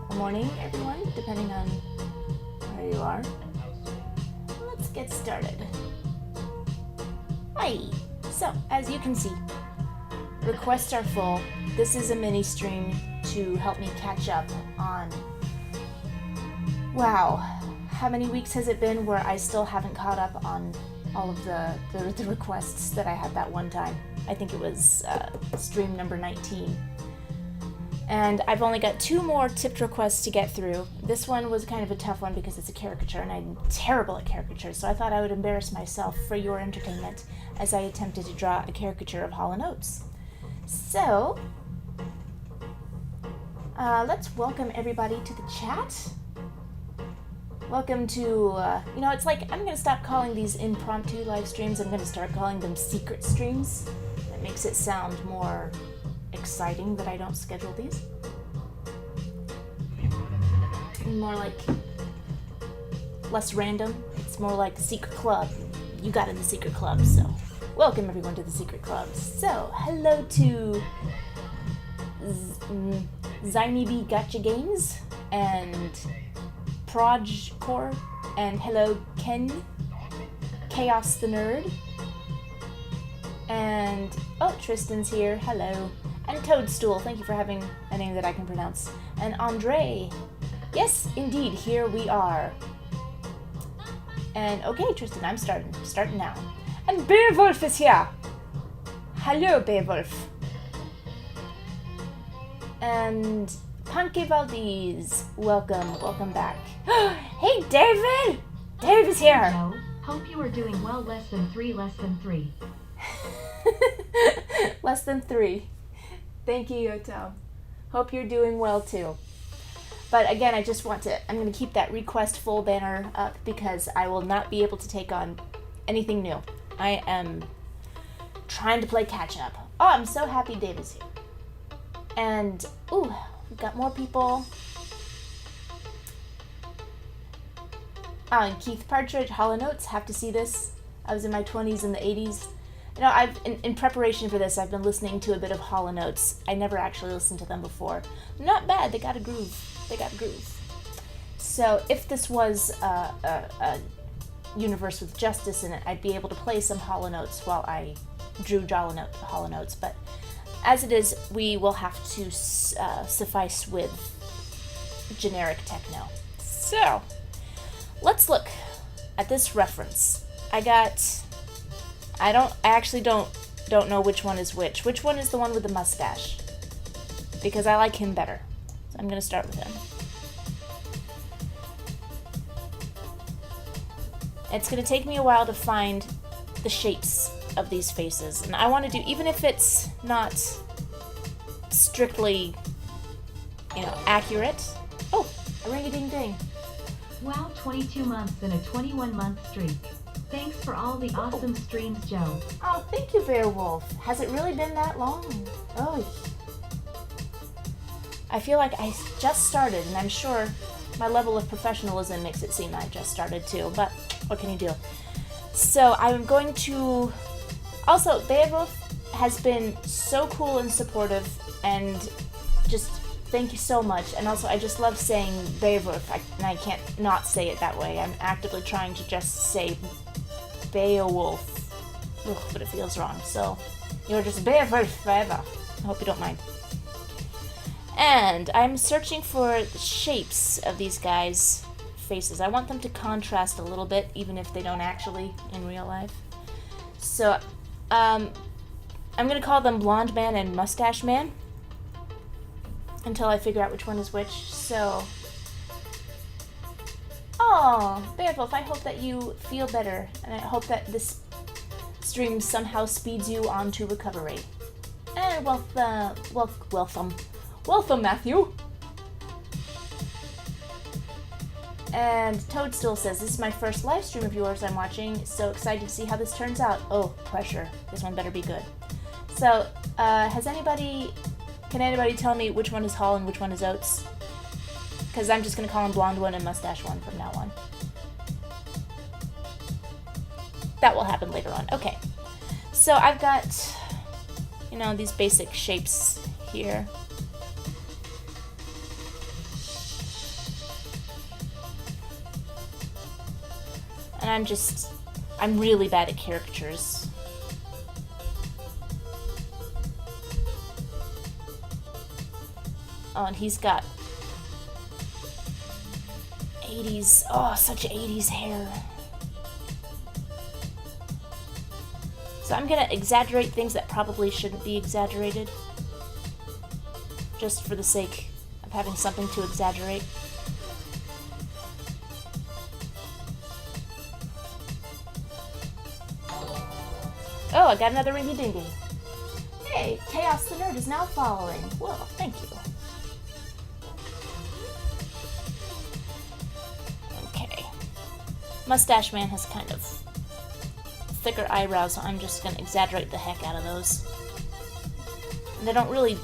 or morning, everyone, depending on where you are. Let's get started. Hi! So, as you can see, requests are full. This is a mini stream to help me catch up on... Wow, how many weeks has it been where I still haven't caught up on all of the requests that I had that one time? I think it was stream number 19. And I've only got 2 more tipped requests to get through. This one was kind of a tough one because it's a caricature, and I'm terrible at caricatures, so I thought I would embarrass myself for your entertainment as I attempted to draw a caricature of Hall & Oates. So, let's welcome everybody to the chat. Welcome to, it's like, I'm going to stop calling these impromptu live streams. I'm going to start calling them secret streams. That makes it sound more exciting that I don't schedule these. More like, less random. It's more like the secret club. You got in the secret club, so welcome everyone to the secret club. So, hello to Ziny B Gotcha Games and Projcore, and hello Ken, Chaos the Nerd, and oh, Tristan's here, hello, and Toadstool, thank you for having a name that I can pronounce, and Andre, yes, indeed, here we are, and okay, Tristan, I'm starting now, and Beowulf is here, hello Beowulf, and Punky Valdez, welcome back. Hey, David! Dave is here! Hello. Hope you are doing well. Less than three. Less than 3. Thank you, Yoto. Hope you're doing well, too. But again, I'm going to keep that request full banner up because I will not be able to take on anything new. I am trying to play catch up. Oh, I'm so happy Dave is here. And, ooh, we've got more people. Oh, and Keith Partridge, Hall & Oates, have to see this. I was in my 20s in the 80s. You know, in preparation for this, I've been listening to a bit of Hall & Oates. I never actually listened to them before. Not bad, they got a groove. So, if this was a universe with justice in it, I'd be able to play some Hall & Oates while I drew Hall & Oates, but as it is, we will have to suffice with generic techno. So, let's look at this reference. I actually don't know which one is which. Which one is the one with the mustache? Because I like him better. So I'm going to start with him. It's going to take me a while to find the shapes of these faces, and I want to do, even if it's not strictly, accurate. Oh, a ring-a-ding-ding. Wow, 22 months and a 21-month streak. Thanks for all the awesome streams, Joe. Oh, thank you, Beowulf. Has it really been that long? Oh, I feel like I just started, and I'm sure my level of professionalism makes it seem I just started too, but what can you do? So I'm going to... Also, Beowulf has been so cool and supportive, and just thank you so much. And also, I just love saying Beowulf, and I can't not say it that way. I'm actively trying to just say Beowulf, but it feels wrong. So, you're just Beowulf forever. I hope you don't mind. And I'm searching for the shapes of these guys' faces. I want them to contrast a little bit, even if they don't actually in real life. So, I'm going to call them Blonde Man and Mustache Man until I figure out which one is which. So, oh, Beowulf, I hope that you feel better, and I hope that this stream somehow speeds you on to recovery. And welcome, Matthew. And Toadstool says, this is my first live stream of yours I'm watching. So excited to see how this turns out. Oh, pressure. This one better be good. So, can anybody tell me which one is Hall and which one is Oates? Because I'm just going to call him Blonde One and Mustache One from now on. That will happen later on. Okay. So I've got, these basic shapes here. And I'm really bad at caricatures. Oh, and he's got 80s, oh, such 80s hair. So I'm gonna exaggerate things that probably shouldn't be exaggerated, just for the sake of having something to exaggerate. Oh, I got another ringy dingy. Hey, Chaos the Nerd is now following. Well, thank you. Okay. Mustache Man has kind of thicker eyebrows, so I'm just gonna exaggerate the heck out of those. And they don't really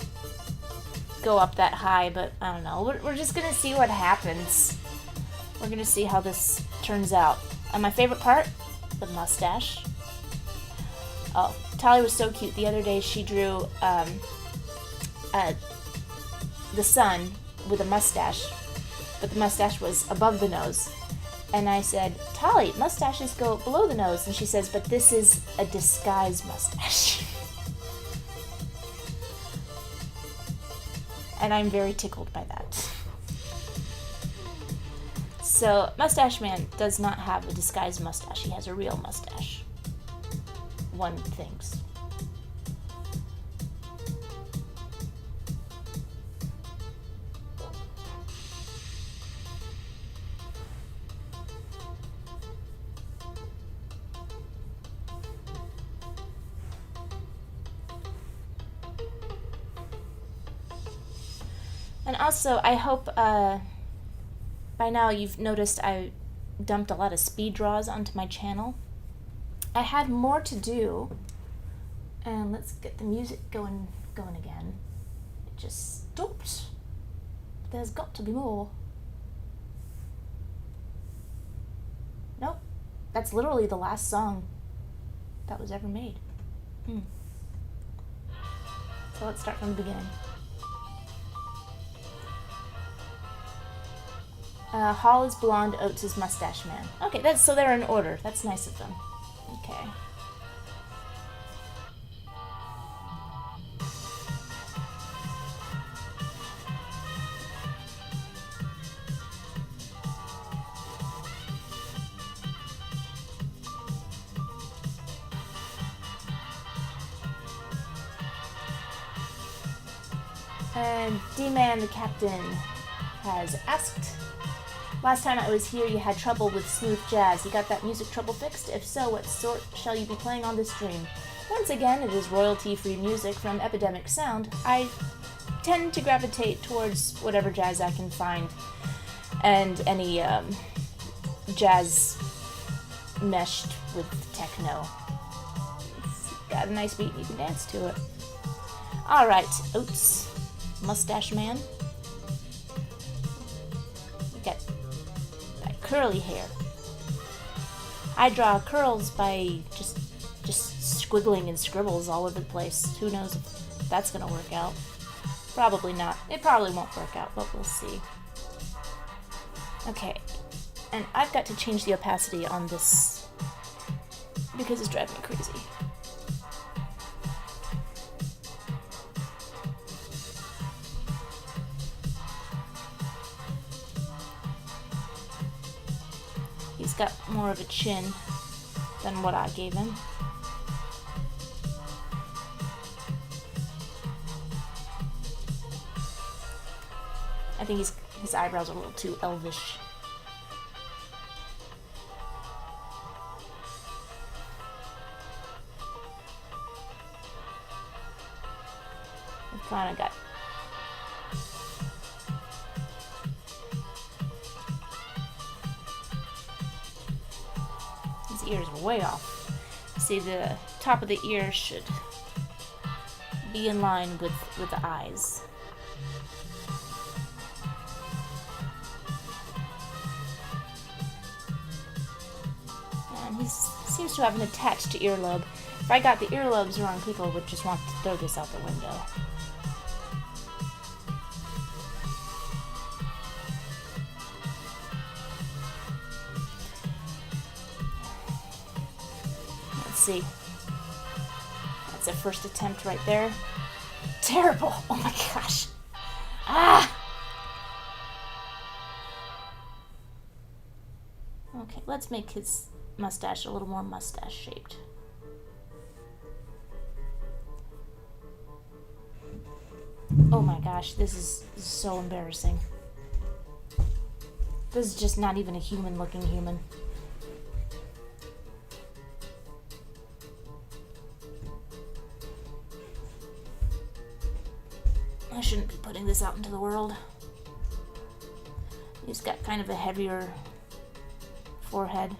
go up that high, but I don't know. We're just gonna see what happens. We're gonna see how this turns out. And my favorite part? The mustache. Oh, Tali was so cute. The other day she drew the sun with a mustache, but the mustache was above the nose. And I said, Tali, mustaches go below the nose. And she says, but this is a disguise mustache. And I'm very tickled by that. So, Mustache Man does not have a disguised mustache. He has a real mustache. One thinks. And also, I hope by now you've noticed I dumped a lot of speed draws onto my channel. I had more to do, and let's get the music going again. It just stopped. There's got to be more. Nope, that's literally the last song that was ever made. So let's start from the beginning. Hall is blonde, Oates is mustache man. Okay, so they're in order. That's nice of them. Okay. And D-Man, the captain, has asked, last time I was here you had trouble with smooth jazz. You got that music trouble fixed? If so, what sort shall you be playing on this stream? Once again, it is royalty-free music from Epidemic Sound. I tend to gravitate towards whatever jazz I can find, and any jazz meshed with techno. It's got a nice beat and you can dance to it. Alright, Oates, mustache man. Got curly hair. I draw curls by just squiggling and scribbles all over the place. Who knows if that's gonna work out. Probably not. It probably won't work out, but we'll see. Okay, and I've got to change the opacity on this because it's driving me crazy. He's got more of a chin than what I gave him. I think his eyebrows are a little too elvish. I've kind of got his ears are way off. See, the top of the ear should be in line with the eyes. And he seems to have an attached earlobe. If I got the earlobes wrong, people would just want to throw this out the window. see. That's a first attempt right there. Terrible! Oh my gosh. Ah! Okay, let's make his mustache a little more mustache-shaped. Oh my gosh, this is so embarrassing. This is just not even a human-looking human. I shouldn't be putting this out into the world. He's got kind of a heavier forehead.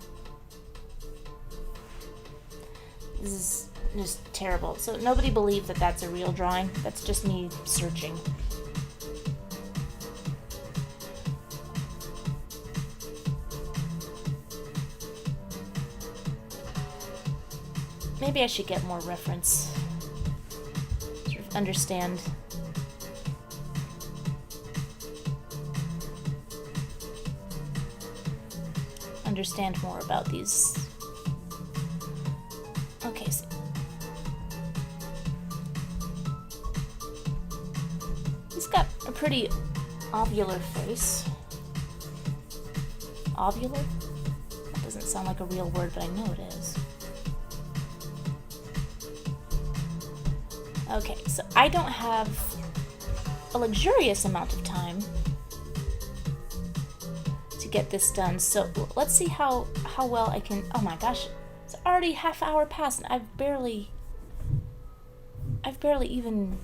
This is just terrible. So nobody believed that that's a real drawing. That's just me searching. Maybe I should get more reference. Sort of understand. Understand more about these. Okay, so he's got a pretty ovular face. Ovular? That doesn't sound like a real word, but I know it is. Okay, so I don't have a luxurious amount of time to get this done, so let's see how well I can. Oh my gosh, it's already half hour past and I've barely even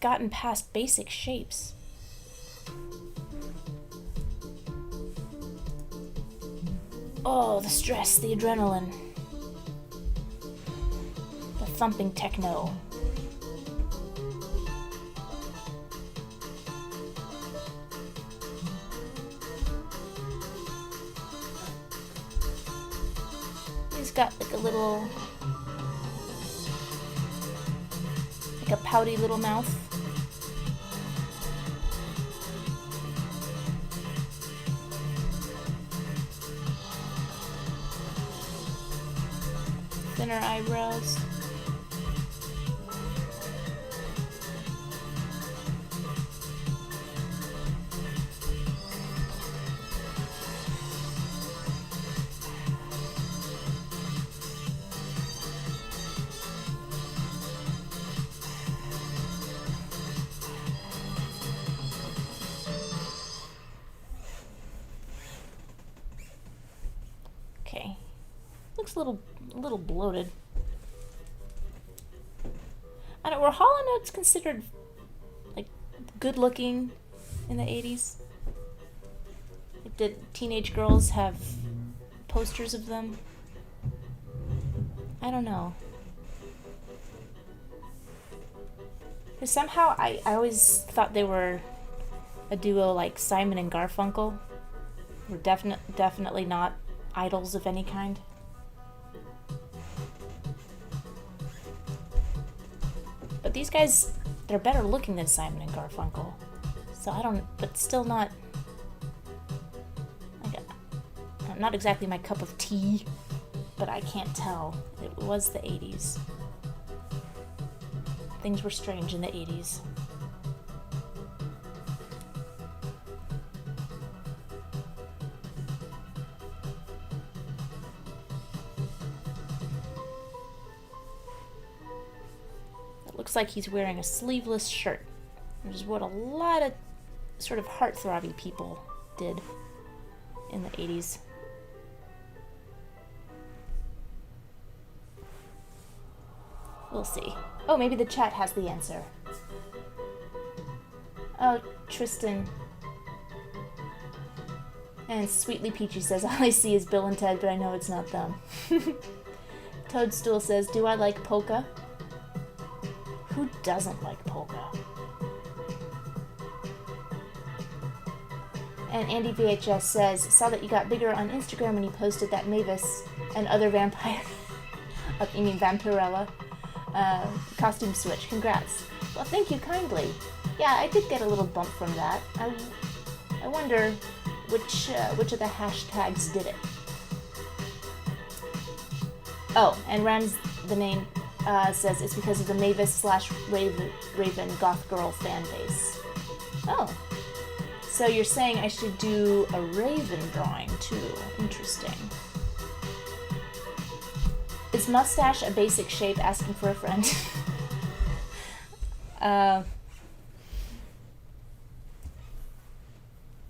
gotten past basic shapes. Oh, the stress, the adrenaline, the thumping techno. He's got like a little, like a pouty little mouth. Thinner eyebrows. Okay. Looks a little bloated. I don't. Were Hollow Notes considered like good looking in the 80s? Like, did teenage girls have posters of them? I don't know. Because somehow I always thought they were a duo like Simon and Garfunkel. Were definitely not idols of any kind. But these guys, they're better looking than Simon and Garfunkel. So I don't, but still not, like, not exactly my cup of tea, but I can't tell. It was the 80s. Things were strange in the 80s. Looks like he's wearing a sleeveless shirt, which is what a lot of sort of heartthrobbing people did in the 80s. We'll see. Oh, maybe the chat has the answer. Oh, Tristan. And Sweetly Peachy says, all I see is Bill and Ted, but I know it's not them. Toadstool says, do I like polka? Who doesn't like polka? And Andy VHS says, saw that you got bigger on Instagram when you posted that Mavis and other vampire, you mean Vampirella, costume switch. Congrats. Well, thank you kindly. Yeah, I did get a little bump from that. I wonder which of the hashtags did it. Oh, and Ram's the name says it's because of the Mavis slash Raven goth girl fan base. Oh. So you're saying I should do a Raven drawing too. Interesting. Is mustache a basic shape? Asking for a friend.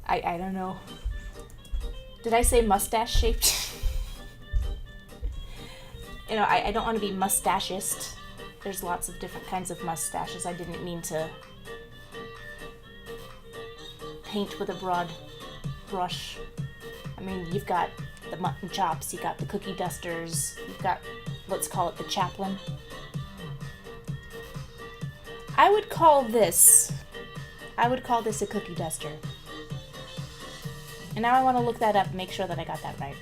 I don't know. Did I say mustache shaped? You know, I don't want to be mustachist. There's lots of different kinds of mustaches. I didn't mean to paint with a broad brush. I mean, you've got the mutton chops, you got the cookie dusters, you've got, let's call it the chaplain. I would call this a cookie duster. And now I want to look that up and make sure that I got that right.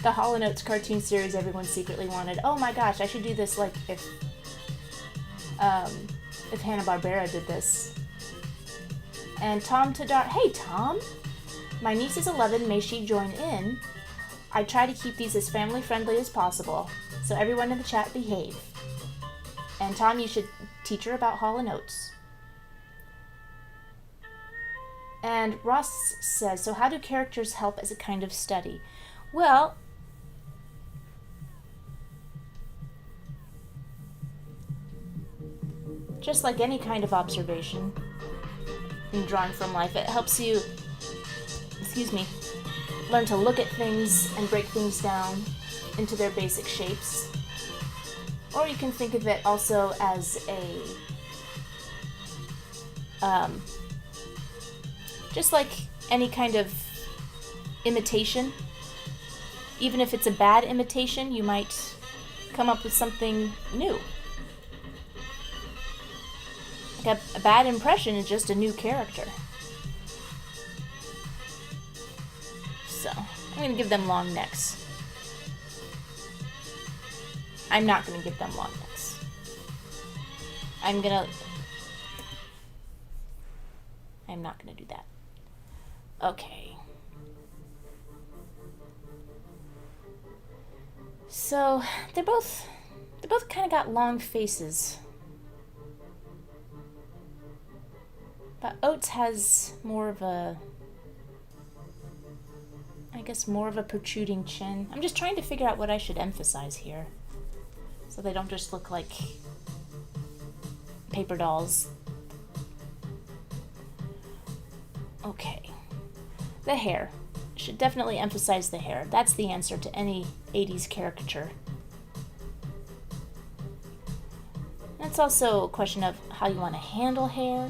The Hall & Oates cartoon series everyone secretly wanted. Oh my gosh, I should do this like if Hanna-Barbera did this. And Tom Tadar, hey Tom! My niece is 11, may she join in? I try to keep these as family friendly as possible, so everyone in the chat behave. And Tom, you should teach her about Hall & Oates. And Ross says, so how do characters help as a kind of study? Well, just like any kind of observation in drawing from life, it helps you, learn to look at things and break things down into their basic shapes. Or you can think of it also as a, just like any kind of imitation. Even if it's a bad imitation, you might come up with something new. Like a bad impression is just a new character. So, I'm going to give them long necks. I'm not going to give them long necks. I'm not going to do that. Okay. So, they both kind of got long faces. But Oates has more of a protruding chin. I'm just trying to figure out what I should emphasize here, so they don't just look like paper dolls. Okay. The hair. Should definitely emphasize the hair. That's the answer to any 80s caricature. That's also a question of how you want to handle hair.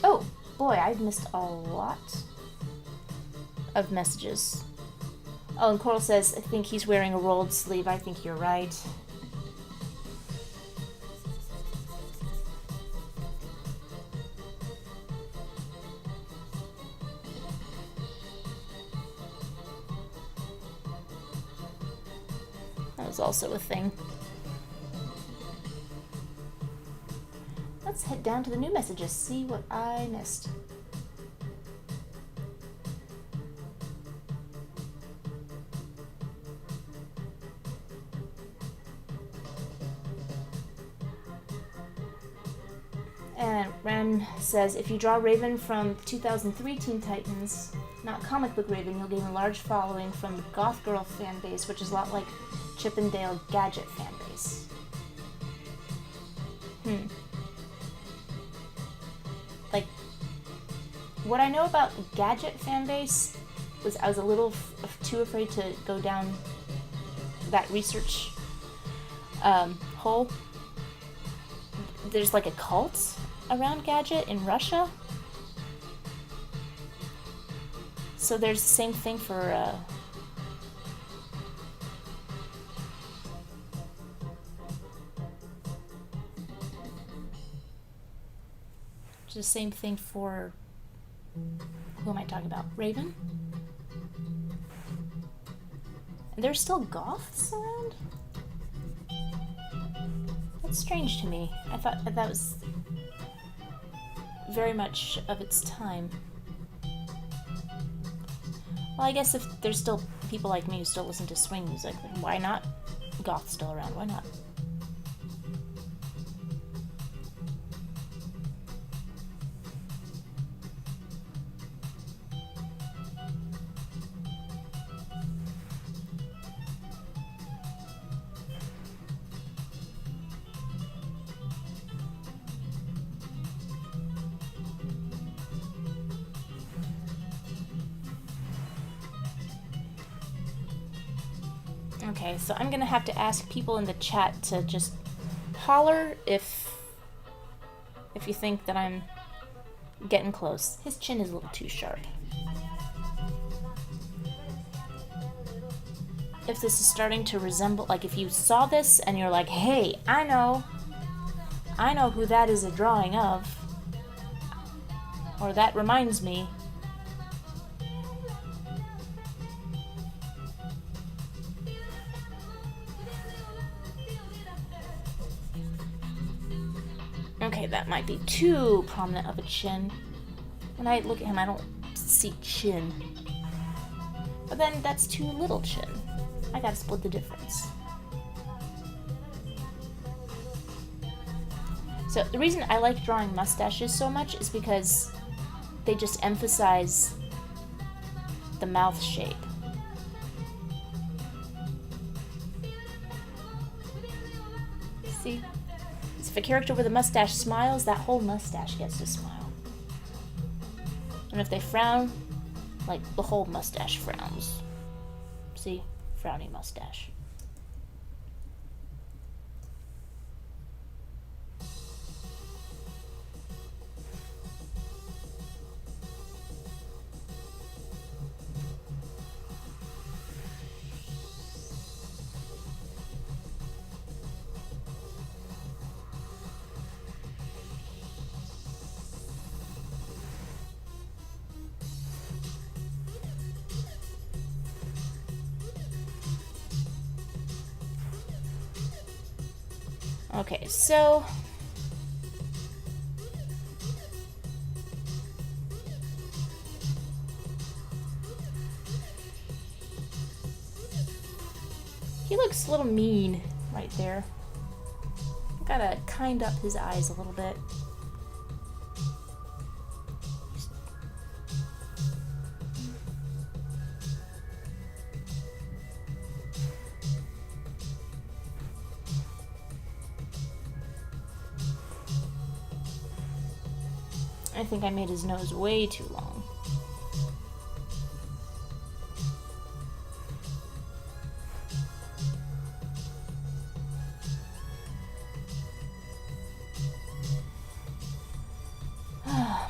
Oh, boy, I've missed a lot of messages. Oh, and Coral says, I think he's wearing a rolled sleeve. I think you're right. That was also a thing. Let's head down to the new messages, see what I missed. And Ren says, if you draw Raven from 2003 Teen Titans, not comic book Raven, you'll gain a large following from the Goth Girl fan base, which is a lot like Chip and Dale Gadget fan base. Like, what I know about Gadget fan base was I was a little too afraid to go down that research hole. There's like a cult around Gadget in Russia. So there's the same thing for the same thing for, who am I talking about? Raven? And there's still goths around? That's strange to me. I thought that was very much of its time. Well, I guess if there's still people like me who still listen to swing music, then why not? Goth's still around, why not? Okay, so I'm gonna have to ask people in the chat to just holler if you think that I'm getting close. His chin is a little too sharp. If this is starting to resemble, like if you saw this and you're like, hey, I know who that is a drawing of, or that reminds me. Okay, that might be too prominent of a chin. When I look at him, I don't see chin. But then that's too little chin. I gotta split the difference. So the reason I like drawing mustaches so much is because they just emphasize the mouth shape. See? If a character with a mustache smiles, that whole mustache gets to smile. And if they frown, like the whole mustache frowns. See? Frowny mustache. Okay, so he looks a little mean right there. Gotta kind up his eyes a little bit. I think I made his nose way too long.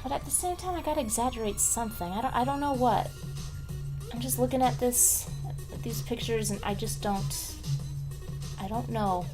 But at the same time, I gotta exaggerate something. I don't know what. I'm just looking at these pictures, and I just don't. I don't know.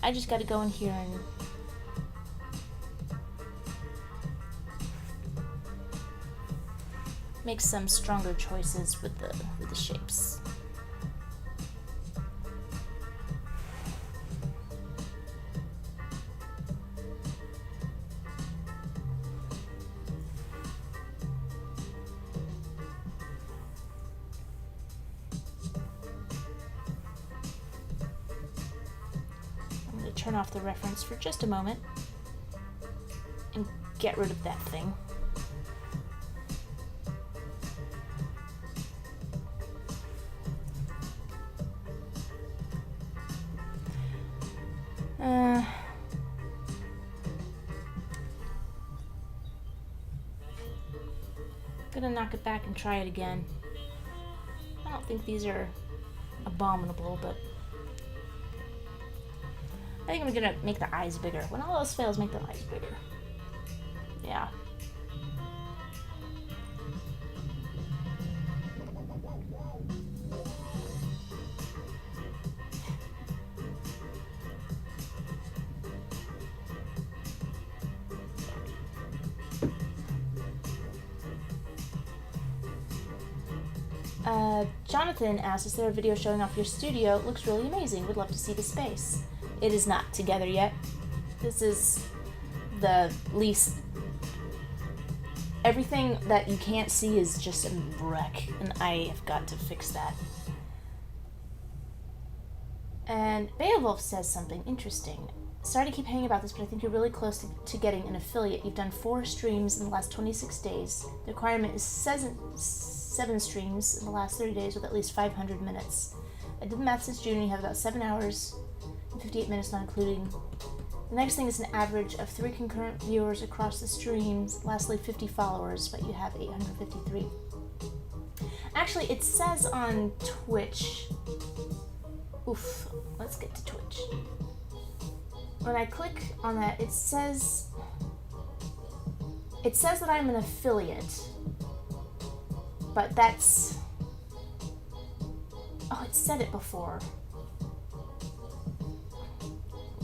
I just gotta go in here and make some stronger choices with the shapes. Turn off the reference for just a moment and get rid of that thing. gonna knock it back and try it again. I don't think these are abominable, but I think I'm gonna make the eyes bigger. When all else fails, make the eyes bigger. Yeah. Jonathan asks, is there a video showing off your studio? It looks really amazing. Would love to see the space. It is not together yet. This is the least... Everything that you can't see is just a wreck, and I have got to fix that. And Beowulf says something interesting. Sorry to keep hanging about this, but I think you're really close to getting an affiliate. You've done 4 streams in the last 26 days. The requirement is 7 streams in the last 30 days with at least 500 minutes. I did the math since June, and you have about 7 hours and 58 minutes, not including. The next thing is an average of 3 concurrent viewers across the streams, lastly 50 followers, but you have 853. Actually, it says on Twitch... Oof, let's get to Twitch. When I click on that, it says that I'm an affiliate, but that's... Oh, it said it before.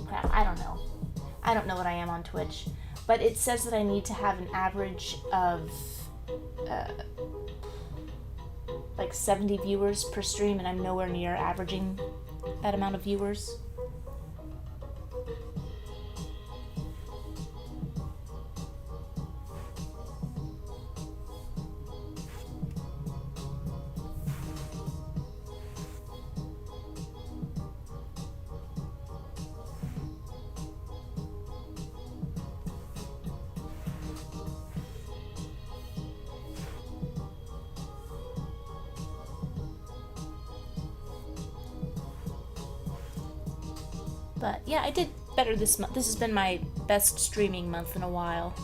Crap, I don't know. I don't know what I am on Twitch, but it says that I need to have an average of like 70 viewers per stream, and I'm nowhere near averaging that amount of viewers. But yeah, I did better this month. This has been my best streaming month in a while.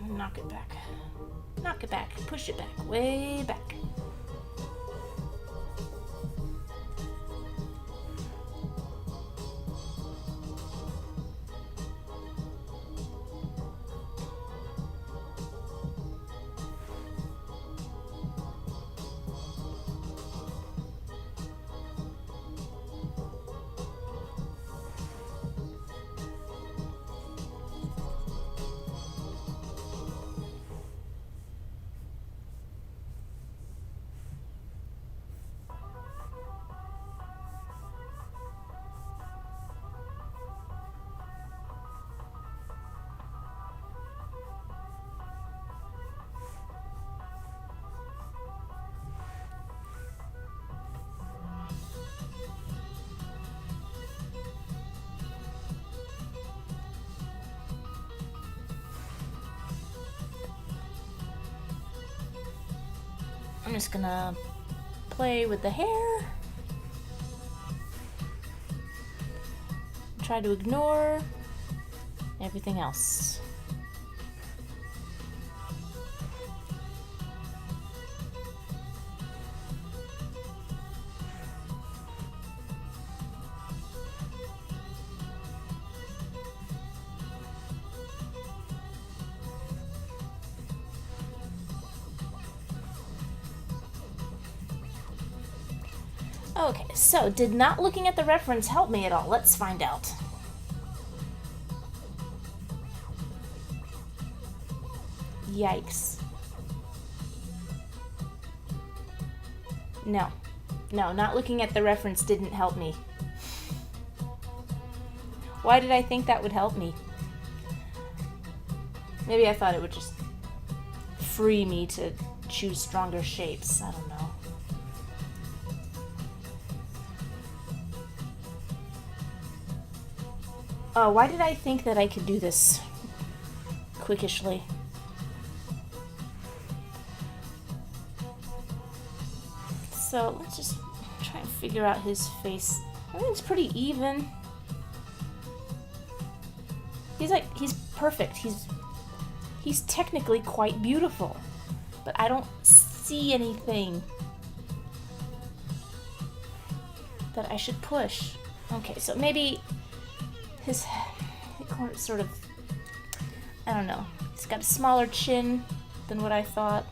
Knock it back. Knock it back. Push it back. Way back. I'm just gonna play with the hair. Try to ignore everything else. Okay, so did not looking at the reference help me at all? Let's find out. Yikes. No, not looking at the reference didn't help me. Why did I think that would help me? Maybe I thought it would just free me to choose stronger shapes. I don't know. Oh, why did I think that I could do this quickishly? So let's just try and figure out his face. I think it's pretty even. He's perfect. He's technically quite beautiful, but I don't see anything that I should push. Okay, so maybe his sort of, I don't know. He's got a smaller chin than what I thought.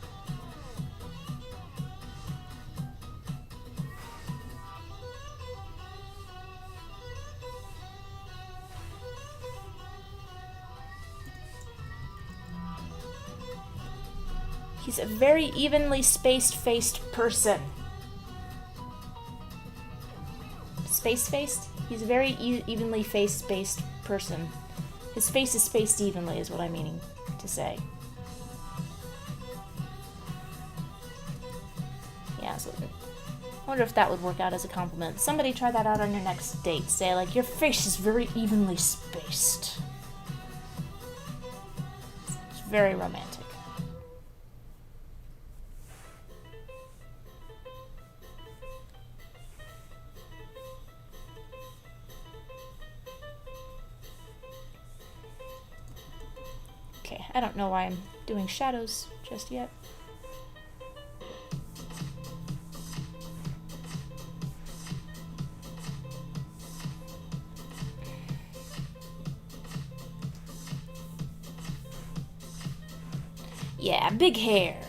He's a very evenly spaced-faced person. Space-faced? He's a very evenly spaced person. His face is spaced evenly, is what I'm meaning to say. Yeah, so I wonder if that would work out as a compliment. Somebody try that out on your next date. Say, like, your face is very evenly spaced. It's very romantic. Okay, I don't know why I'm doing shadows just yet. Yeah, big hair.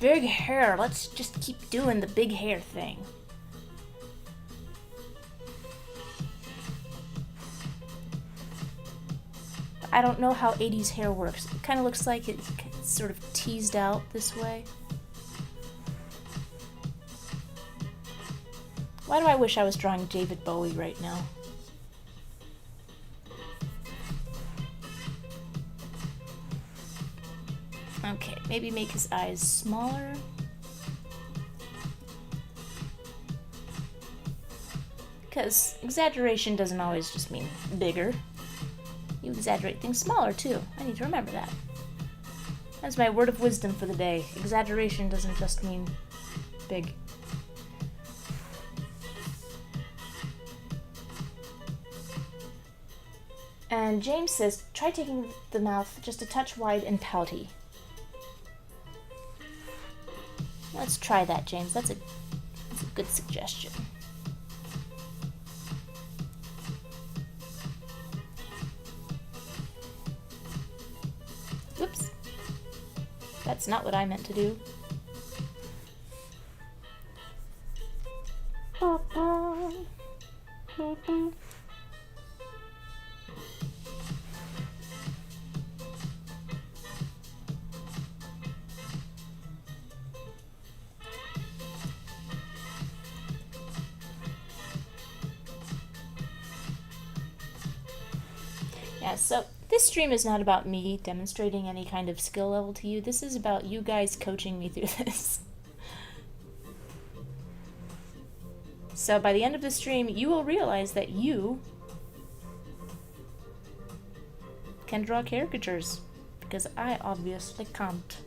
Big hair. Let's just keep doing the big hair thing. I don't know how 80s hair works. It kind of looks like it's sort of teased out this way. Why do I wish I was drawing David Bowie right now? Okay, maybe make his eyes smaller. Because exaggeration doesn't always just mean bigger. You exaggerate things smaller, too. I need to remember that. That's my word of wisdom for the day. Exaggeration doesn't just mean big. And James says, try taking the mouth just a touch wide and pouty. Let's try that, James. That's a good suggestion. Oops. That's not what I meant to do. Yeah, so this stream is not about me demonstrating any kind of skill level to you. This is about you guys coaching me through this. So by the end of the stream, you will realize that you can draw caricatures, because I obviously can't.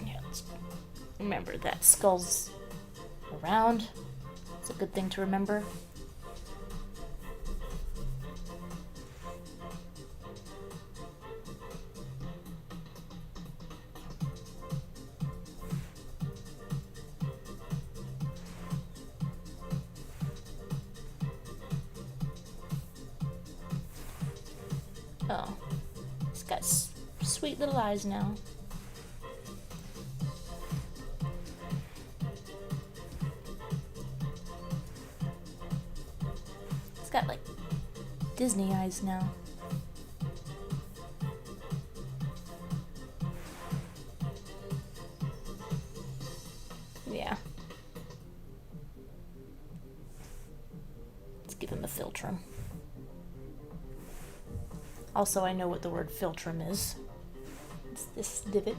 Yeah, let's remember that skull's around. It's a good thing to remember. Oh, it's got sweet little eyes now. It's got like Disney eyes now. Yeah. filtrum. Also, I know what the word filtrum is. It's this divot.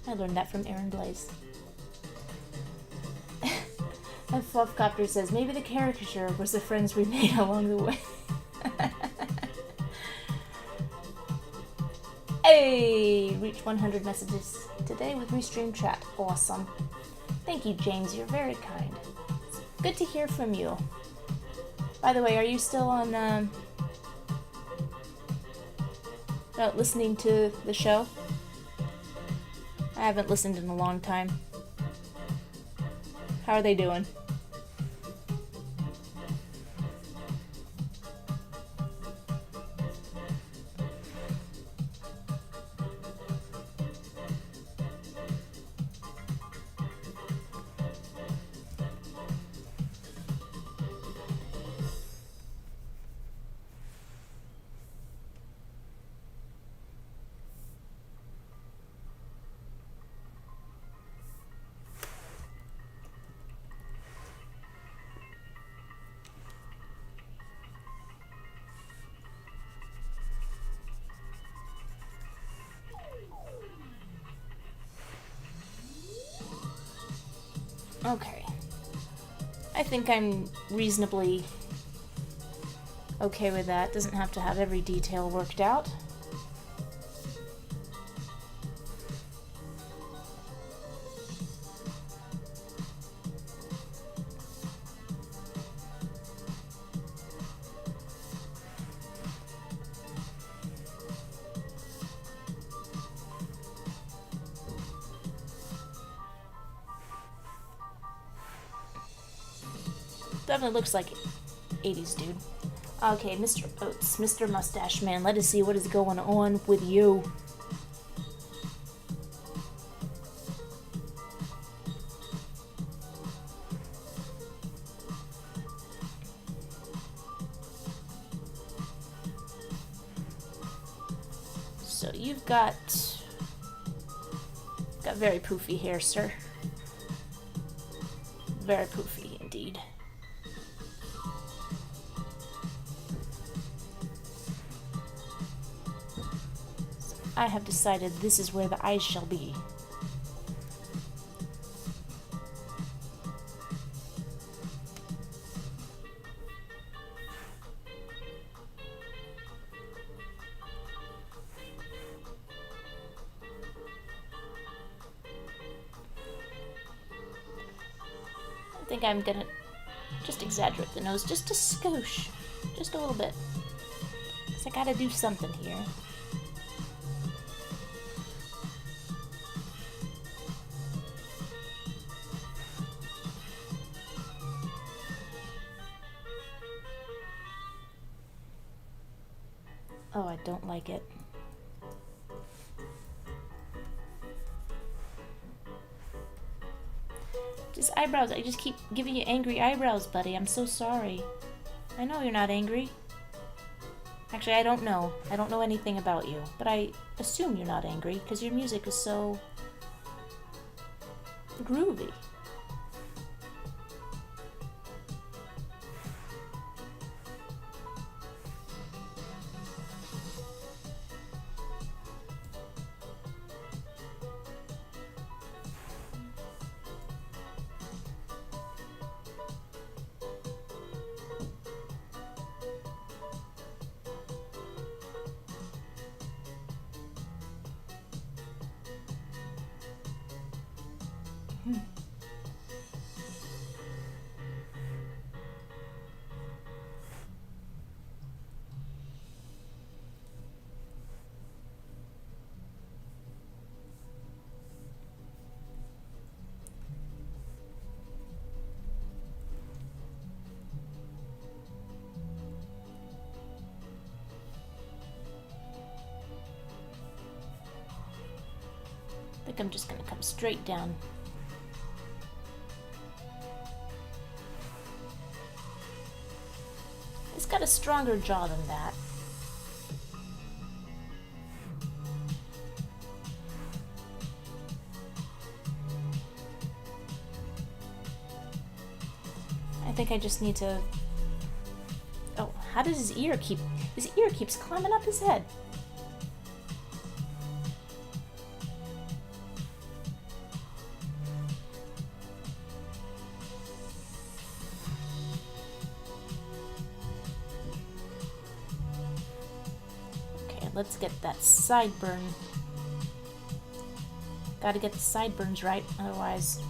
I learned that from Aaron Blaze. And Fluffcopter says, maybe the caricature was the friends we made along the way. Hey! Reached 100 messages today with Restream chat. Awesome. Thank you, James. You're very kind. It's good to hear from you. By the way, are you still on, listening to the show? I haven't listened in a long time. How are they doing? Okay. I think I'm reasonably okay with that. Doesn't have to have every detail worked out. Definitely looks like 80s dude. Okay, Mr. Oates, Mr. Mustache Man, let us see what is going on with you. So you've got very poofy hair, sir. Very poofy indeed. I have decided this is where the eyes shall be. I think I'm gonna just exaggerate the nose just a skosh. Just a little bit. 'Cause I gotta do something here. Oh, I don't like it. Just eyebrows. I just keep giving you angry eyebrows, buddy. I'm so sorry. I know you're not angry. Actually, I don't know. I don't know anything about you. But I assume you're not angry because your music is so groovy. I think I'm just gonna come straight down. It's got a stronger jaw than that. I think I just need to How does his ear keeps climbing up his head? Okay, let's get that sideburn. Gotta get the sideburns right, otherwise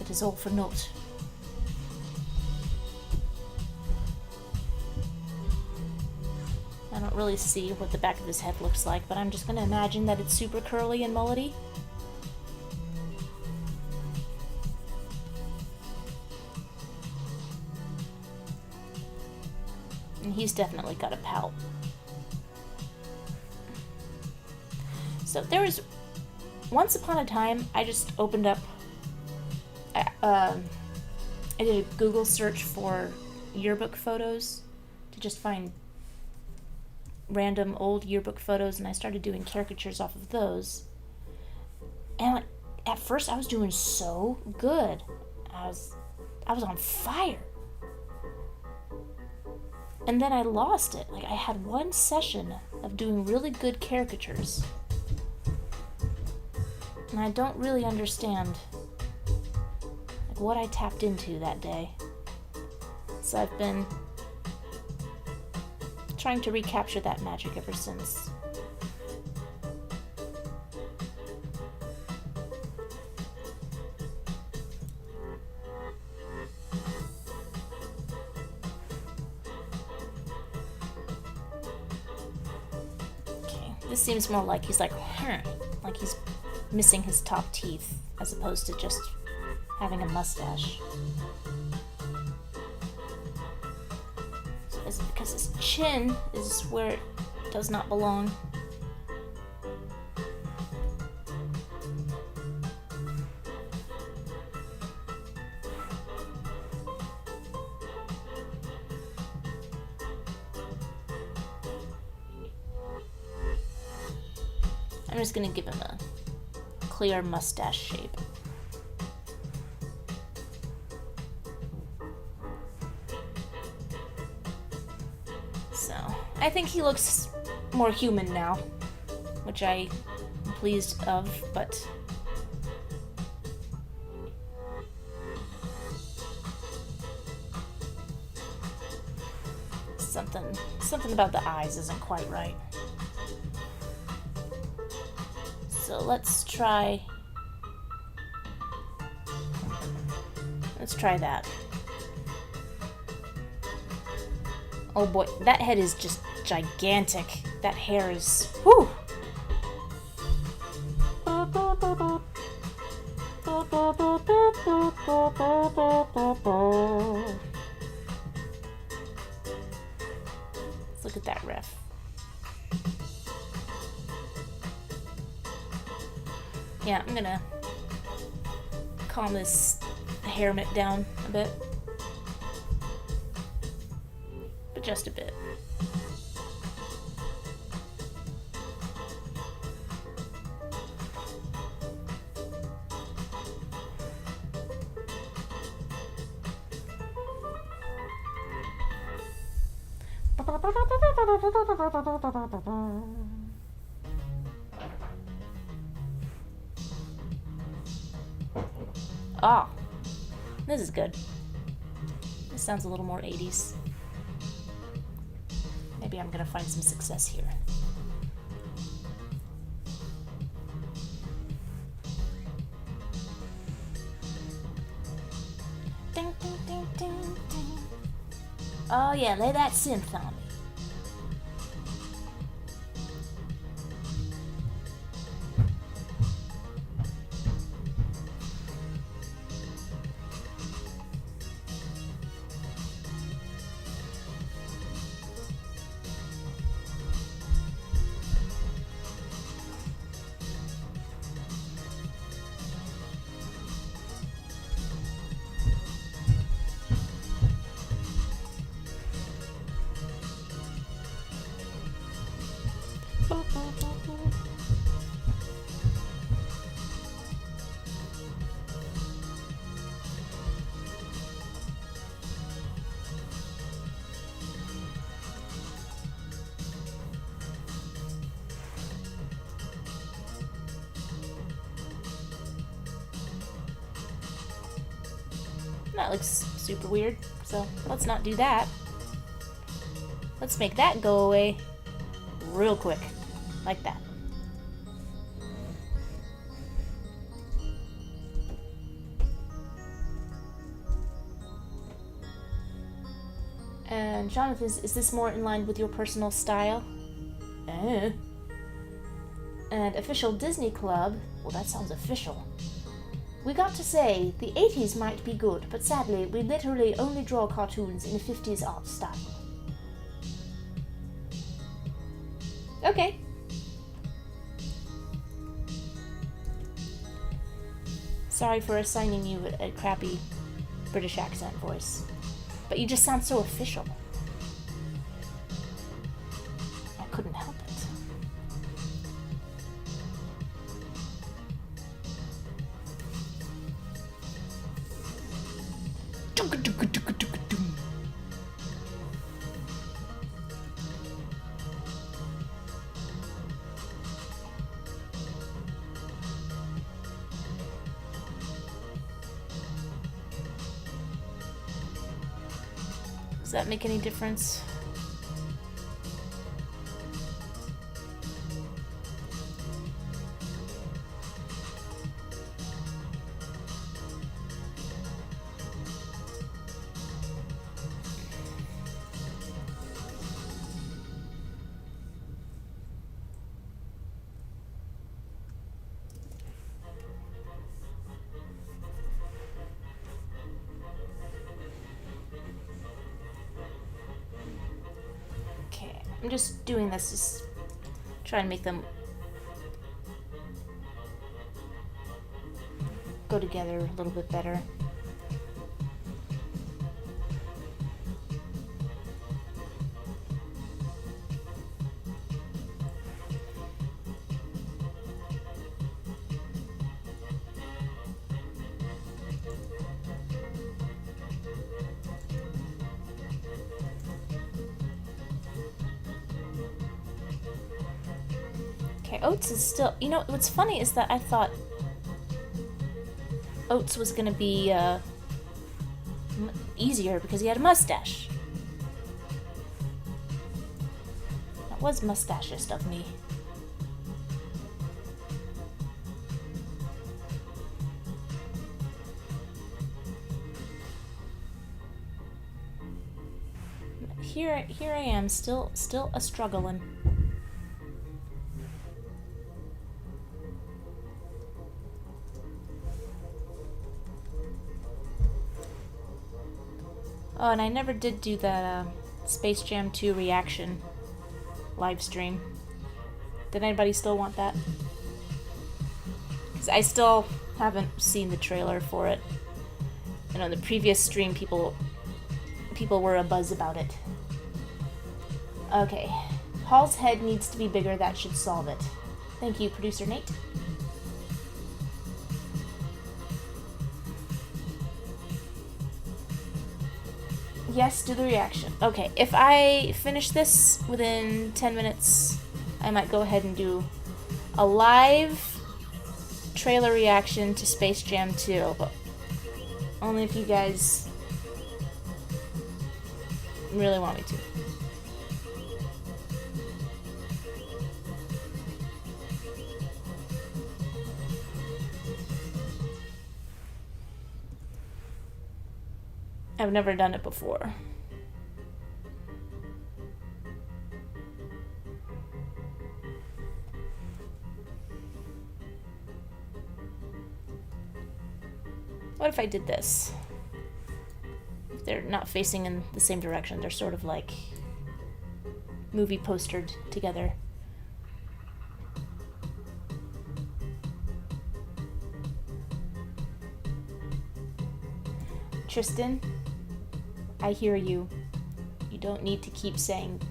it is all for naught. I don't really see what the back of his head looks like, but I'm just gonna imagine that it's super curly and mullety. And he's definitely got a pout. So there was, once upon a time, I just opened up, I did a Google search for yearbook photos to just find random old yearbook photos, and I started doing caricatures off of those. And at first I was doing so good. I was on fire. And then I lost it. Like, I had one session of doing really good caricatures. And I don't really understand like what I tapped into that day. So I've been trying to recapture that magic ever since. Okay, this seems more like he's like he's missing his top teeth as opposed to just having a mustache. So is it because his chin is where it does not belong? I'm just gonna give him a clear mustache shape. So, I think he looks more human now, which I am pleased of, but something about the eyes isn't quite right. So let's try that. Oh boy, that head is just gigantic. That hair is, whew. Let's look at that riff. Yeah, I'm gonna calm this hair mitt down a bit. But just a bit. Ah, this is good. This sounds a little more 80s. Maybe I'm gonna find some success here. Ding, ding, ding, ding, ding. Oh yeah, lay that synth on me. That looks super weird, so let's not do that. Let's make that go away real quick, like that. And Jonathan, is this more in line with your personal style? And official Disney Club, well, that sounds official. We got to say, the 80s might be good, but sadly, we literally only draw cartoons in the 50s art style. Okay. Sorry for assigning you a crappy British accent voice, but you just sound so official. I couldn't help it. Does that make any difference? I'm just doing this to try and make them go together a little bit better. Oates is still... You know, what's funny is that I thought Oates was gonna be easier because he had a mustache. That was mustachist of me. Here I am, still a struggling. Oh, and I never did do that Space Jam 2 reaction live stream. Did anybody still want that? Because I still haven't seen the trailer for it. And on the previous stream, people were abuzz about it. Okay. Hall's head needs to be bigger. That should solve it. Thank you, Producer Nate. Yes, do the reaction. Okay, if I finish this within 10 minutes, I might go ahead and do a live trailer reaction to Space Jam 2, but only if you guys really want me to. I've never done it before. What if I did this? If they're not facing in the same direction, they're sort of like movie postered together. Tristan, I hear you. You don't need to keep saying,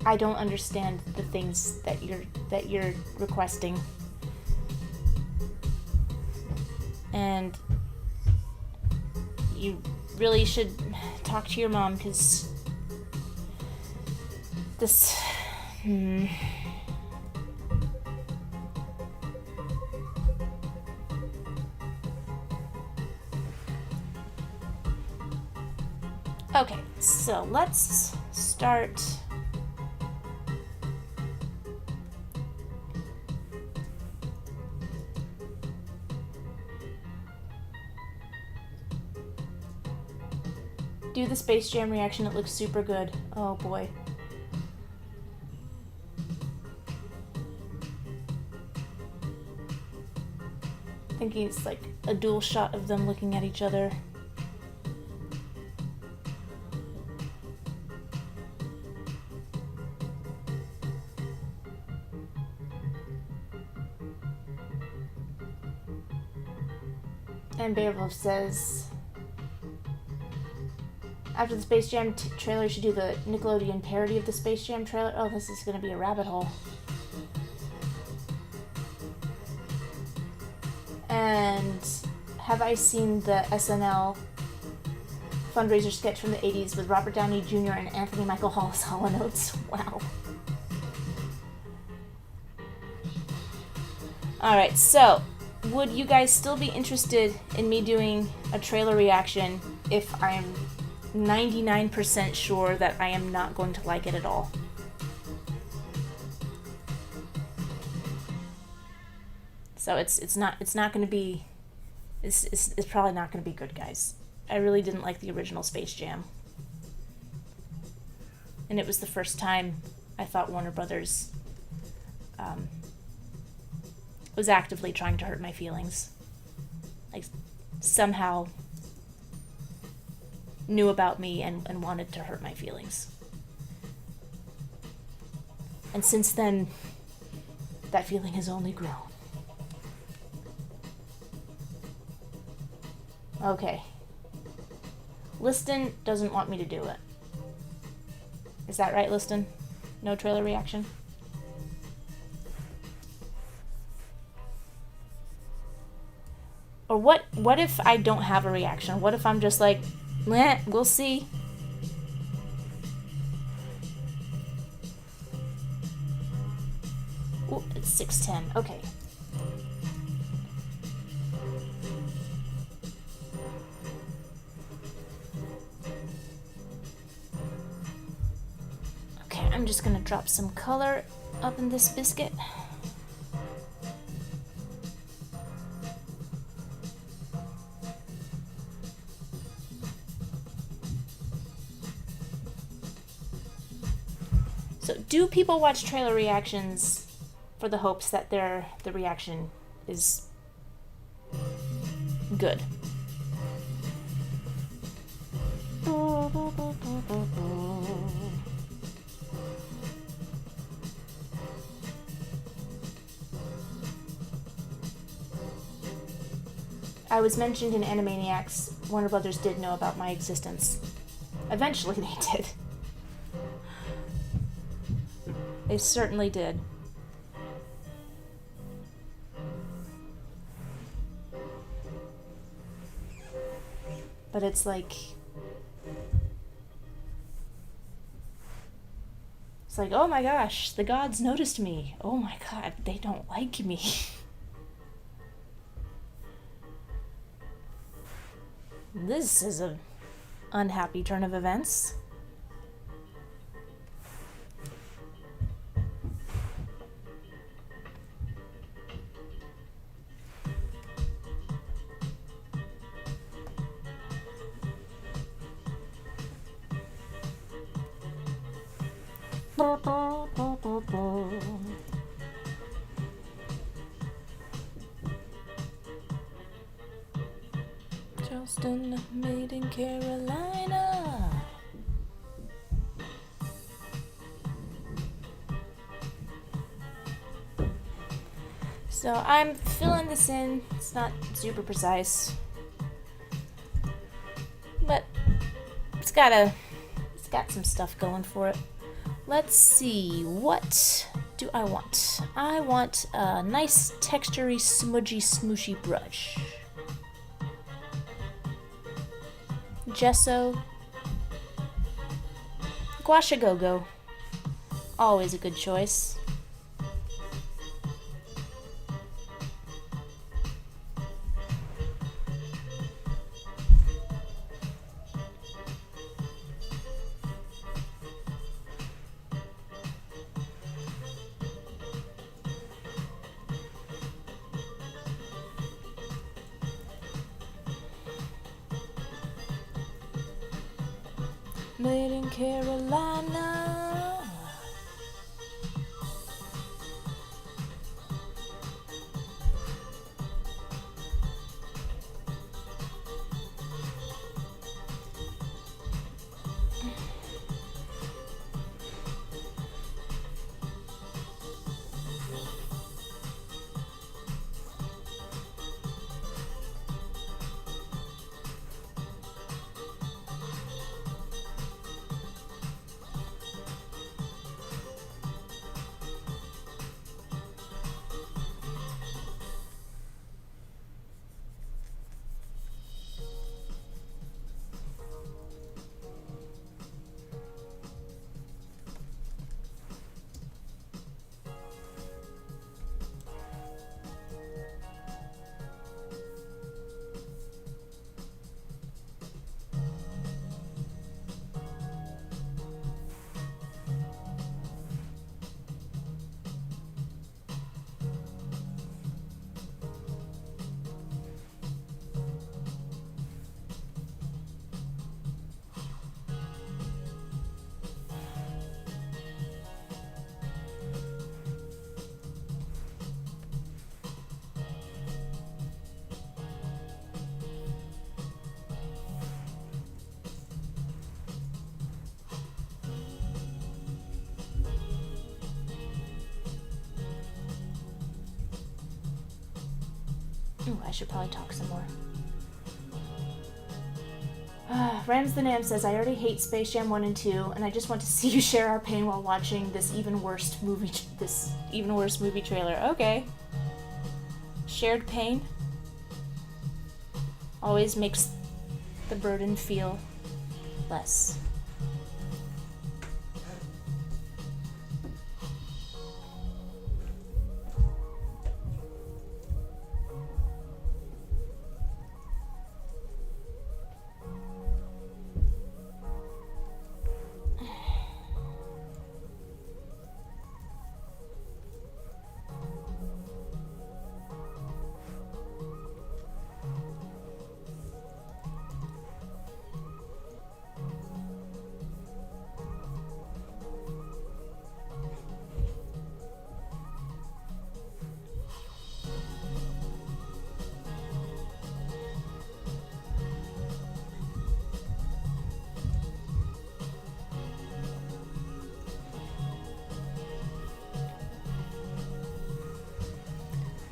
I don't understand the things that you're requesting. And you really should talk to your mom, because this... Okay, so let's start. Do the Space Jam reaction, it looks super good. Oh boy. Thinking it's like a dual shot of them looking at each other. And Beowulf says, after the Space Jam trailer, you should do the Nickelodeon parody of the Space Jam trailer. Oh, this is going to be a rabbit hole. And have I seen the SNL fundraiser sketch from the 80s with Robert Downey Jr. and Anthony Michael Hall as Hall & Oates? Wow. Alright, so would you guys still be interested in me doing a trailer reaction if I'm 99% sure that I am not going to like it at all? So it's not going to be, it's probably not going to be good, guys. I really didn't like the original Space Jam. And it was the first time I thought Warner Brothers was actively trying to hurt my feelings. Like, somehow knew about me and wanted to hurt my feelings. And since then, that feeling has only grown. Okay. Liston doesn't want me to do it. Is that right, Liston? No trailer reaction? Or what if I don't have a reaction? What if I'm just like, meh, we'll see. Ooh, it's 6:10. Okay. Okay, I'm just gonna drop some color up in this biscuit. So, do people watch trailer reactions for the hopes that the reaction is good? I was mentioned in Animaniacs. Warner Brothers did know about my existence. Eventually they did. They certainly did. But it's like... It's like, oh my gosh, the gods noticed me. Oh my god, they don't like me. This is an unhappy turn of events. Charleston, made in Carolina. So I'm filling this in. It's not super precise, but it's got some stuff going for it. Let's see, what do I want? I want a nice textury, smudgy, smooshy brush. Gesso. Gouache Go-Go. Always a good choice. Made in Carolina. Ooh, I should probably talk some more. Rams the Nam says, I already hate Space Jam 1 and 2, and I just want to see you share our pain while watching this even worse movie trailer. Okay. Shared pain always makes the burden feel less.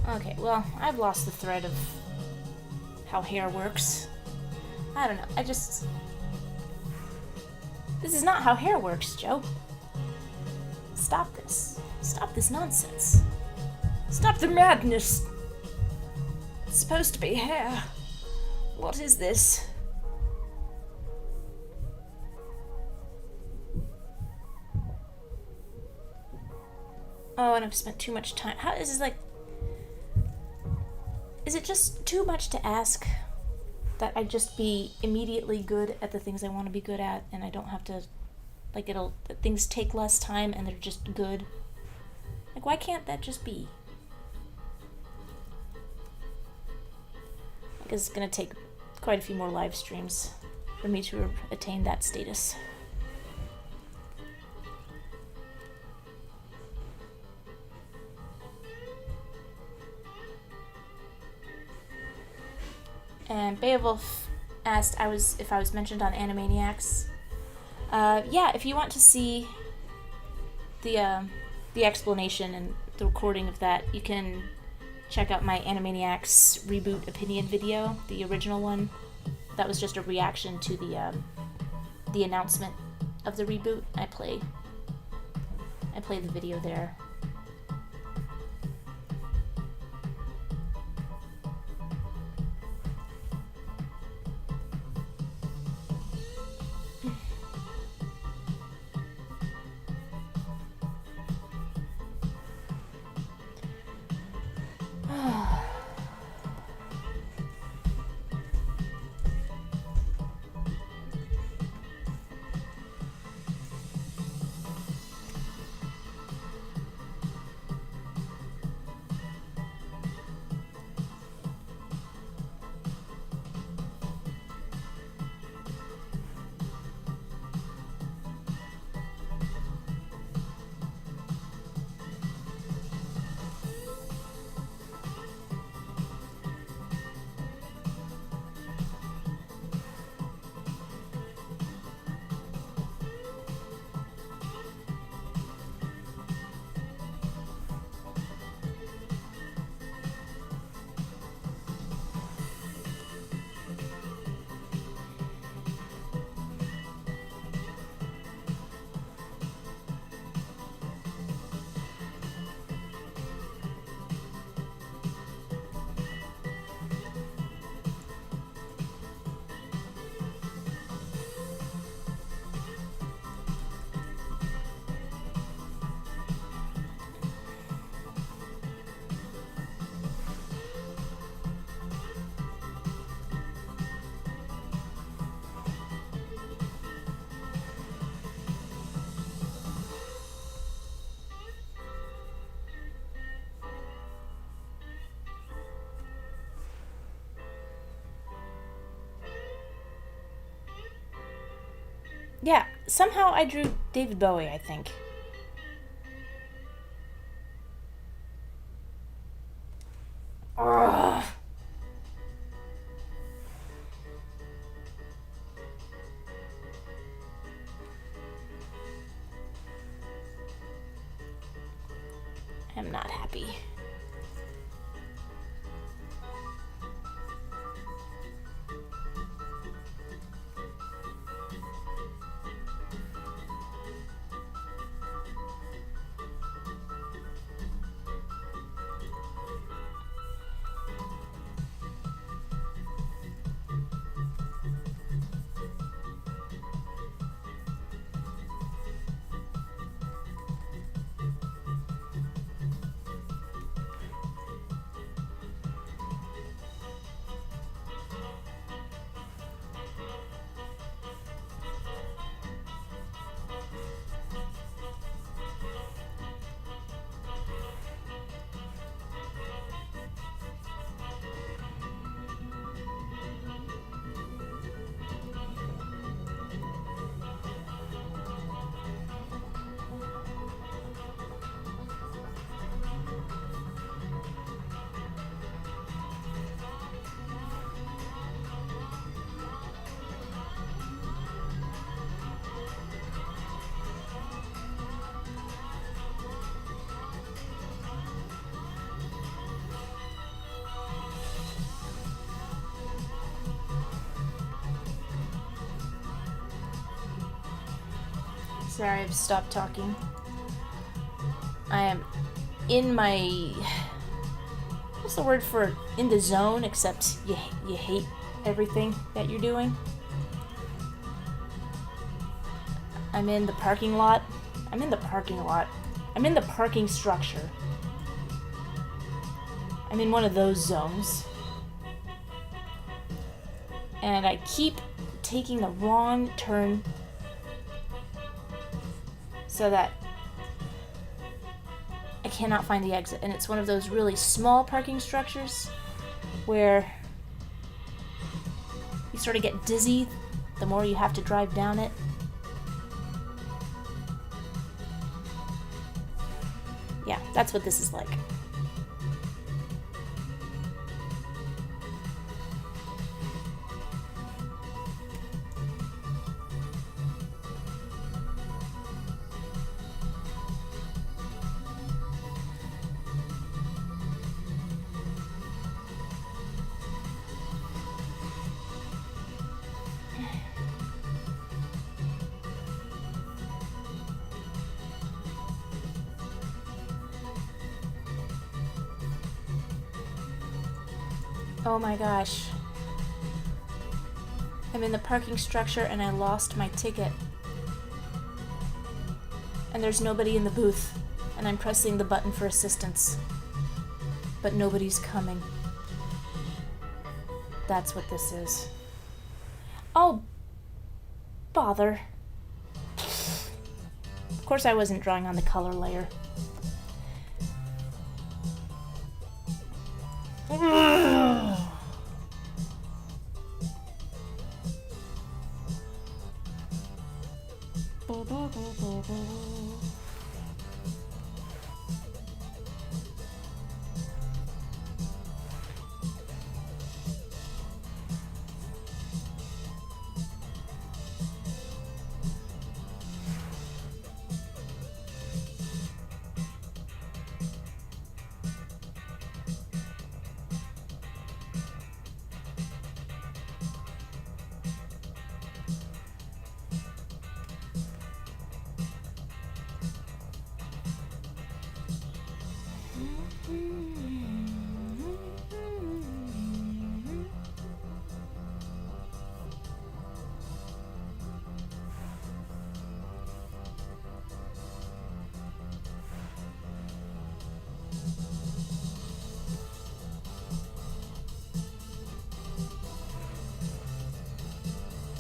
Okay, well, I've lost the thread of how hair works. I don't know, This is not how hair works, Joe. Stop this. Stop this nonsense. Stop the madness. It's supposed to be hair. What is this? Oh, and I've spent too much time. How is this like... Is it just too much to ask that I just be immediately good at the things I want to be good at, and I don't have to, like, that things take less time and they're just good? Like, why can't that just be? I guess it's gonna take quite a few more live streams for me to attain that status. And Beowulf asked if I was mentioned on Animaniacs. Yeah, if you want to see the explanation and the recording of that, you can check out my Animaniacs reboot opinion video, the original one. That was just a reaction to the announcement of the reboot. I play the video there. Yeah, somehow I drew David Bowie, I think. Ugh. I'm not happy. Sorry, I've stopped talking. I am in my... What's the word for in the zone, except you hate everything that you're doing? I'm in the parking lot. I'm in the parking lot. I'm in the parking structure. I'm in one of those zones. And I keep taking the wrong turn so that I cannot find the exit. And it's one of those really small parking structures where you sort of get dizzy the more you have to drive down it. Yeah, that's what this is like. Oh my gosh. I'm in the parking structure and I lost my ticket. And there's nobody in the booth. And I'm pressing the button for assistance. But nobody's coming. That's what this is. Oh, bother. Of course I wasn't drawing on the color layer.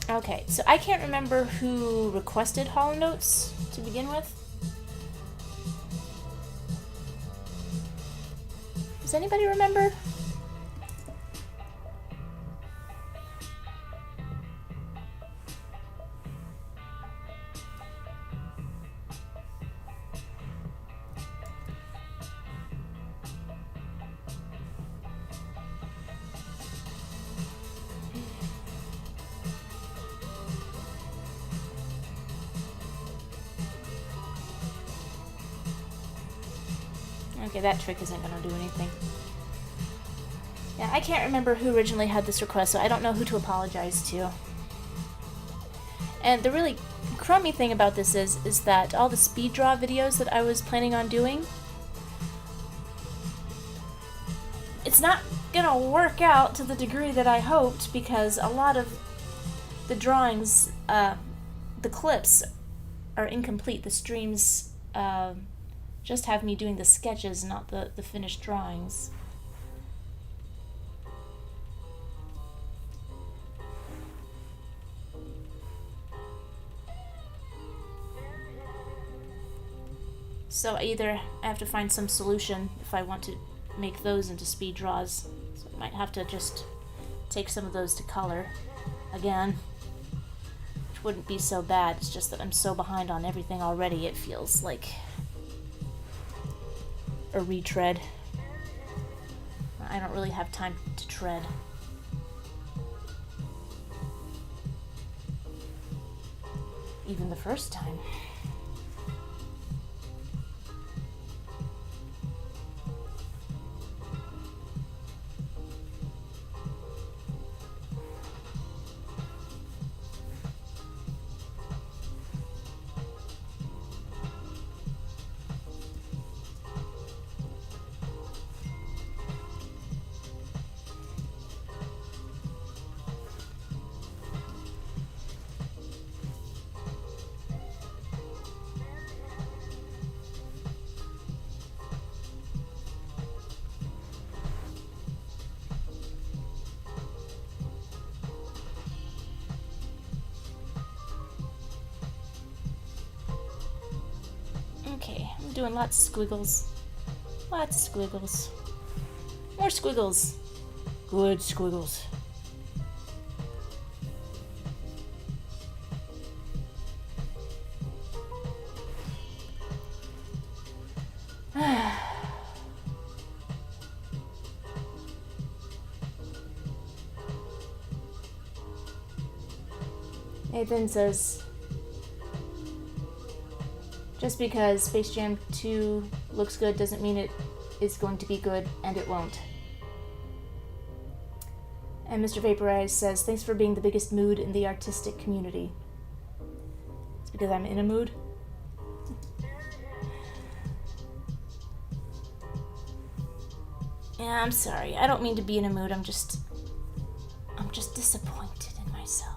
Okay, so I can't remember who requested Hollow Notes to begin with. Does anybody remember? Okay, that trick isn't gonna do anything. Yeah, I can't remember who originally had this request, so I don't know who to apologize to. And the really crummy thing about this is that all the speed draw videos that I was planning on doing, it's not gonna work out to the degree that I hoped, because a lot of the drawings, the clips are incomplete. The streams just have me doing the sketches, not the finished drawings. So I have to find some solution if I want to make those into speed draws. So I might have to just take some of those to color again, which wouldn't be so bad. It's just that I'm so behind on everything already, it feels like a retread. I don't really have time to tread. Even the first time. Okay, I'm doing lots of squiggles. Lots of squiggles. More squiggles. Good squiggles. Nathan says, just because Space Jam 2 looks good doesn't mean it is going to be good, and it won't. And Mr. Vaporize says, thanks for being the biggest mood in the artistic community. It's because I'm in a mood. Yeah, I'm sorry. I don't mean to be in a mood. I'm just disappointed in myself.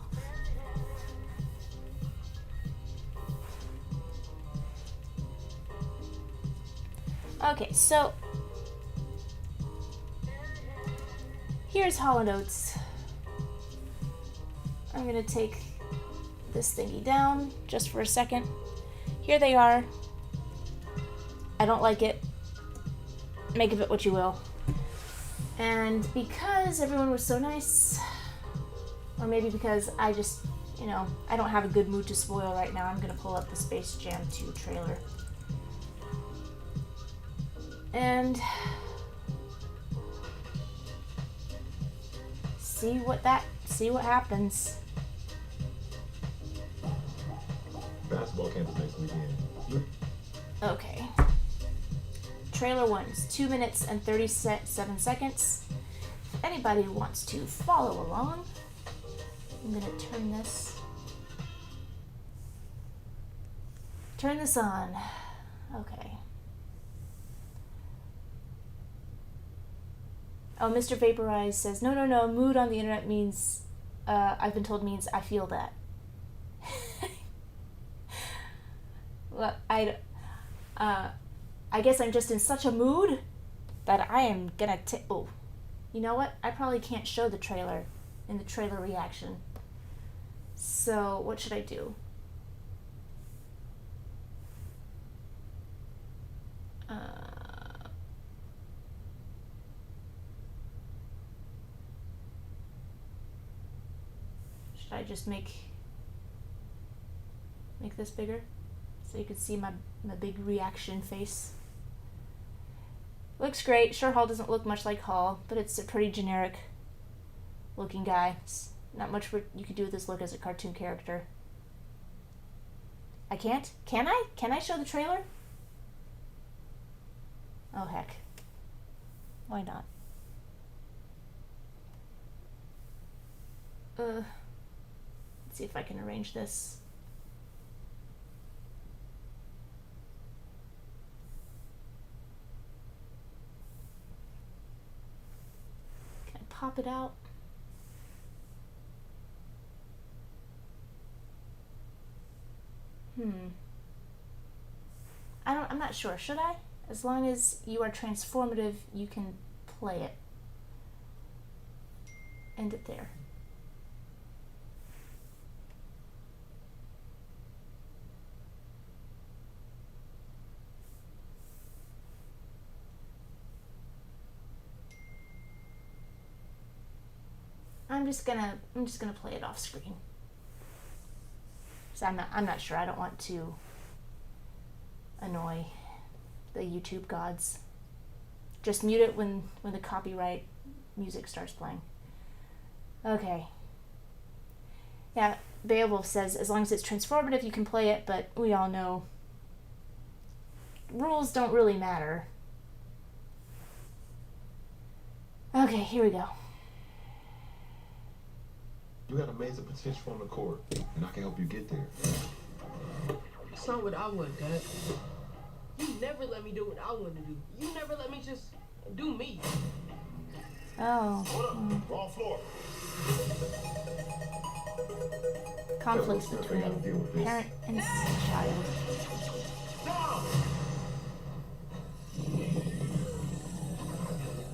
Okay, so here's Hall & Oates. I'm gonna take this thingy down just for a second. Here they are. I don't like it. Make of it what you will. And because everyone was so nice, or maybe because I just, I don't have a good mood to spoil right now, I'm gonna pull up the Space Jam 2 trailer. And see what happens. Basketball camp is next weekend. Okay. Trailer 1 is 2 minutes and 37 seconds. If anybody wants to follow along, I'm gonna turn this on. Okay. Oh, Mr. Vaporize says, no, mood on the internet means, I've been told means I feel that. Well, I guess I'm just in such a mood that I am gonna oh, you know what? I probably can't show the trailer in the trailer reaction. So, what should I do? Should I just make this bigger so you can see my big reaction face? Looks great. Sure, Hall doesn't look much like Hall, but it's a pretty generic looking guy. It's not much you could do with this look as a cartoon character. I can't? Can I? Can I show the trailer? Oh heck. Why not? Let's see if I can arrange this. Can I pop it out? I'm not sure. Should I? As long as you are transformative, you can play it. End it there. I'm just gonna play it off screen. So I'm not sure. I don't want to annoy the YouTube gods. Just mute it when the copyright music starts playing. Okay. Yeah, Beowulf says as long as it's transformative you can play it, but we all know rules don't really matter. Okay, here we go. You got amazing potential on the court, and I can help you get there. That's not what I want, Dad. You never let me do what I want to do. You never let me just do me. Oh. Hold up, wrong floor. Conflicts between parent and child.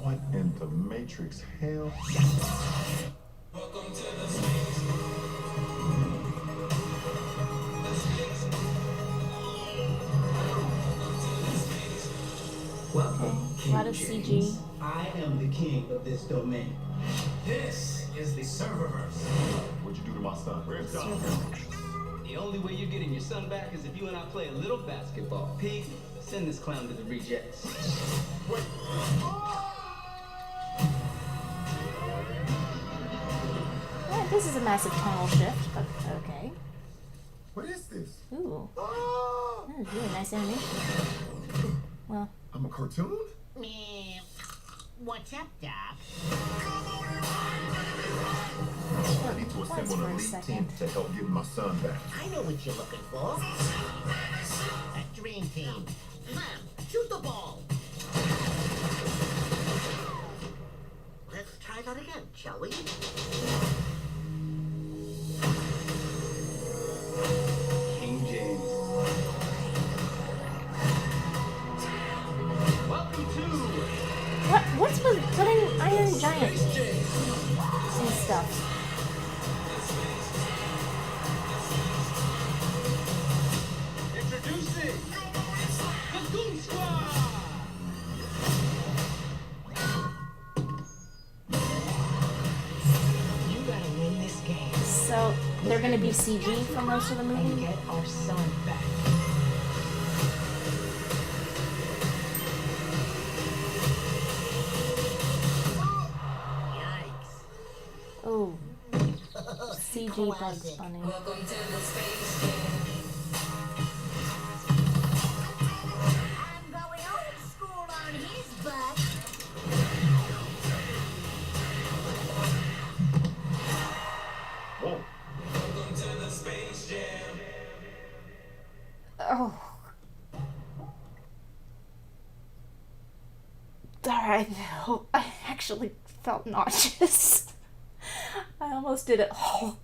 What in the Matrix hell? Welcome to the space. Welcome, A lot of CG. I am the king of this domain. This is the serververse. What'd you do to my son? Where's Don? The only way you're getting your son back is if you and I play a little basketball. Pete, send this clown to the rejects. Wait. Yeah, this is a massive tonal shift, but okay. What is this? Ooh. That is really nice animation. Well, I'm a cartoon? Me. What's up, Doc? I need to Pause assemble for an a elite second. team to help get my son back. I know what you're looking for. A dream team. Mom, shoot the ball. Let's try that again, shall we? King James. Welcome to what's with putting Iron Giant and stuff? Introducing the Goon Squad. You gotta win this game So they're gonna be CG for most of the and movie. get our son back. Yikes. Oh, CG Bugs Classic. Bunny. Welcome to the space jam. I'm going old school on his butt. Whoa. Welcome to the space jam. Oh. Alright, I actually felt nauseous. I almost did it. Oh.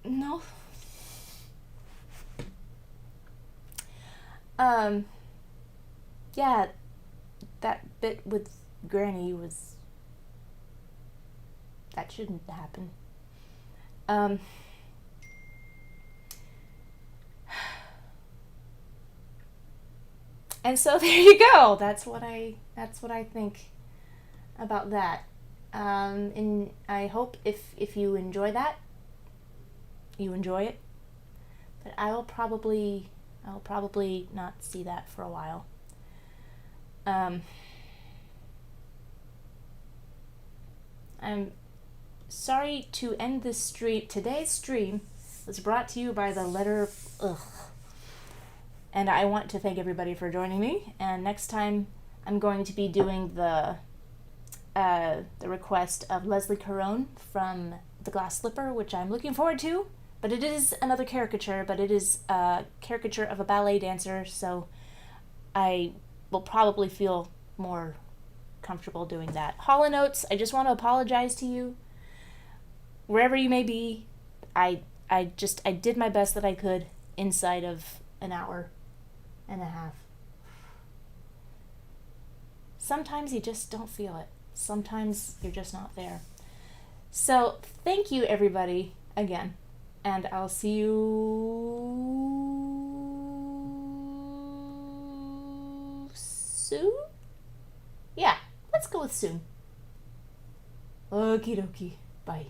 No. Yeah, that bit with Granny was... That shouldn't happen. And so there you go. That's what I think about that. And I hope if you enjoy that, you enjoy it. But I'll probably not see that for a while. I'm sorry to end this today's stream It's brought to you by the letter ugh. And I want to thank everybody for joining me. And next time I'm going to be doing the request of Leslie Caron from The Glass Slipper, which I'm looking forward to. But it is another caricature, but it is a caricature of a ballet dancer, so I will probably feel more comfortable doing that. Hall & Oates, I just want to apologize to you. Wherever you may be, I did my best that I could inside of an hour and a half. Sometimes you just don't feel it. Sometimes you're just not there. So, thank you everybody again. And I'll see you soon? Yeah, let's go with soon. Okie dokie. Bye.